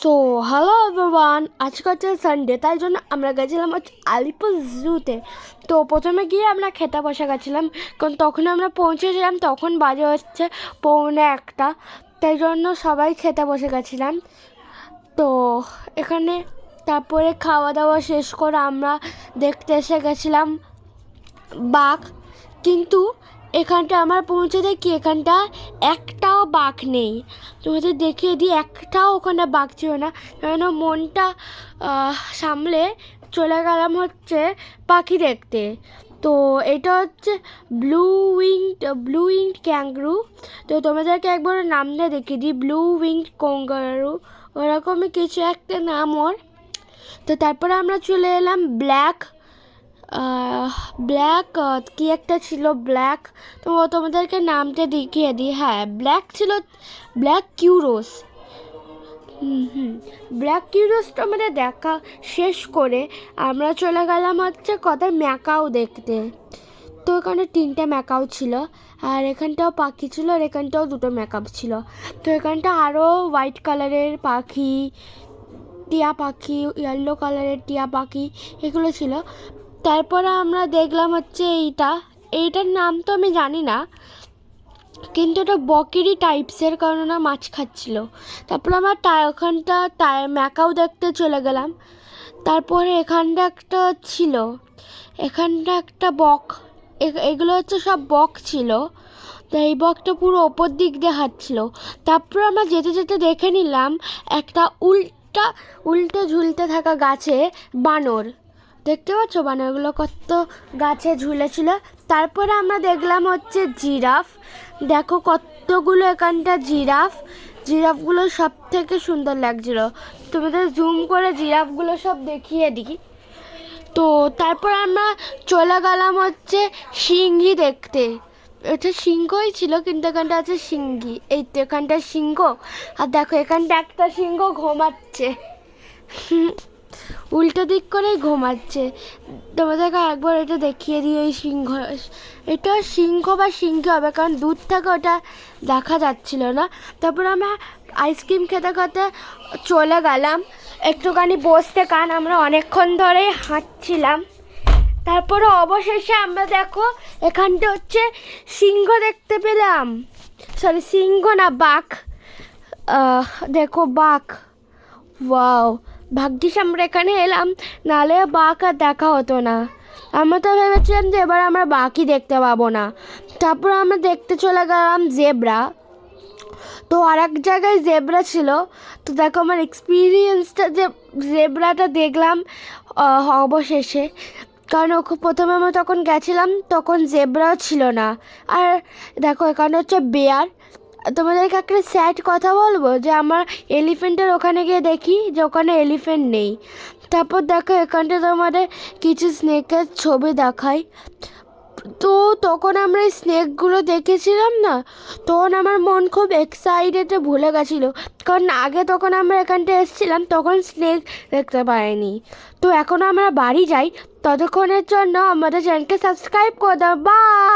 So hello everyone, আজকে হচ্ছে Sunday, তাই জন্য আমরা গেছিলাম হচ্ছে আলিপুর জুতে। তো প্রথমে গিয়ে আমরা খেতে বসে গেছিলাম, কারণ তখন আমরা পৌঁছেছিলাম, তখন বাজে হচ্ছে 1:45। তাই জন্য সবাই খেতে বসে গেছিলাম। তো এখানে তারপরে খাওয়া দাওয়া শেষ করে আমরা দেখতে এসে গেছিলাম বাঘ। কিন্তু এখানটা আমার পৌঁছে দেখি এখানটা একটাও বাঘ নেই। তোমাদের দেখিয়ে দিই, একটাও ওখানে বাঘ ছিল না। কেন মনটা সামলে চলে গেলাম হচ্ছে পাখি দেখতে। তো এটা হচ্ছে ব্লু উইংড ক্যাঙ্গারু। তো তোমাদেরকে একবার নামটা দেখিয়ে দিই, ব্লু উইংড ক্যাঙ্গারু, ওরকমই কিছু একটা নাম ওর। তো তারপরে আমরা চলে এলাম ব্ল্যাক কি একটা ছিল ব্ল্যাক। তো তোমাদেরকে নামটা দেখিয়ে দিই, হ্যাঁ ব্ল্যাক ছিল, ব্ল্যাক কিউরোস। ব্ল্যাক কিউরোসটা আমাদের দেখা শেষ করে আমরা চলে গেলাম হচ্ছে কোথায় ম্যাকাও দেখতে। তো এখানে 3টে ম্যাকাও ছিল, আর এখানটাও পাখি ছিল, আর এখানটাও 2টো ম্যাকাও ছিল। তো এখানটা আরও হোয়াইট কালারের পাখি, টিয়া পাখি, ইয়েলো কালারের টিয়া পাখি, এগুলো ছিল। তারপরে আমরা দেখলাম হচ্ছে এইটার নাম তো আমি জানি না, কিন্তু ওটা বকেরি টাইপসের, কারণ ওরা মাছ খাচ্ছিল। তারপরে আমরা ওখানটা ম্যাকাও দেখতে চলে গেলাম। তারপরে এখানটা একটা ছিল, এখানটা একটা বক, এগুলো হচ্ছে সব বক ছিল। তো এই বকটা পুরো ওপর দিক দিয়ে হাঁটছিল। তারপরে আমরা যেতে যেতে দেখে নিলাম একটা উল্টো ঝুলতে থাকা গাছে বানর। দেখতে পাচ্ছ বানরগুলো কত গাছে ঝুলেছিল। তারপরে আমরা দেখলাম হচ্ছে জিরাফ। দেখো কতগুলো এখানটা জিরাফগুলো সব থেকে সুন্দর লাগছিল। তোমাদের জুম করে জিরাফগুলো সব দেখিয়ে দিই। তো তারপর আমরা চলে গেলাম হচ্ছে সিংহী দেখতে। এটা সিংহই ছিল, কিন্তু এখানটা আছে সিংহী। এই তো এখানটা সিংহ, আর দেখো এখানটা একটা সিংহ ঘুমাচ্ছে, উল্টো দিক করেই ঘুমাচ্ছে। তোমাদেরকে একবার এটা দেখিয়ে দিই, এই সিংহ, এটা সিংহ বা সিংহী হবে, কারণ দূর থেকে ওটা দেখা যাচ্ছিল না। তারপর আমরা আইসক্রিম খেতে খেতে চলে গেলাম একটুখানি বসতে, কারণ আমরা অনেকক্ষণ ধরেই হাঁটছিলাম। তারপরে অবশেষে আমরা দেখো এখানটা হচ্ছে সিংহ দেখতে পেলাম, সরি সিংহ না বাঘ, দেখো বাঘ। ওয়াও, ভাগ্যিস আমরা এখানে এলাম, নাহলে বাঘ আর দেখা হতো না। আমরা তো ভেবেছিলাম যে এবার আমরা বাঘই দেখতে পাবো না। তারপর আমরা দেখতে চলে গেলাম জেব্রা। তো আর এক জায়গায় জেব্রা ছিল। তো দেখো আমার এক্সপিরিয়েন্সটা, যে জেব্রাটা দেখলাম অবশেষে, কারণ প্রথমে আমরা তখন গেছিলাম তখন জেব্রাও ছিল না। আর দেখো এখানে হচ্ছে বেয়ার। তোমাদেরকে একটা স্যাড কথা বলবো, যে আমার এলিফেন্টের ওখানে গিয়ে দেখি যে ওখানে এলিফেন্ট নেই। তারপর দেখো এখানটা তোমাদের কিছু স্নেকের ছবি দেখায়। তো তখন আমরা এই স্নেকগুলো দেখেছিলাম না, তখন আমার মন খুব এক্সাইটেডে ভুলে গেছিলো, কারণ আগে তখন আমরা এখানটা এসেছিলাম তখন স্নেক দেখতে পাইনি। তো এখন আমরা বাড়ি যাই, ততক্ষণের জন্য আমাদের চ্যানেলকে সাবস্ক্রাইব করে দাও। বাই।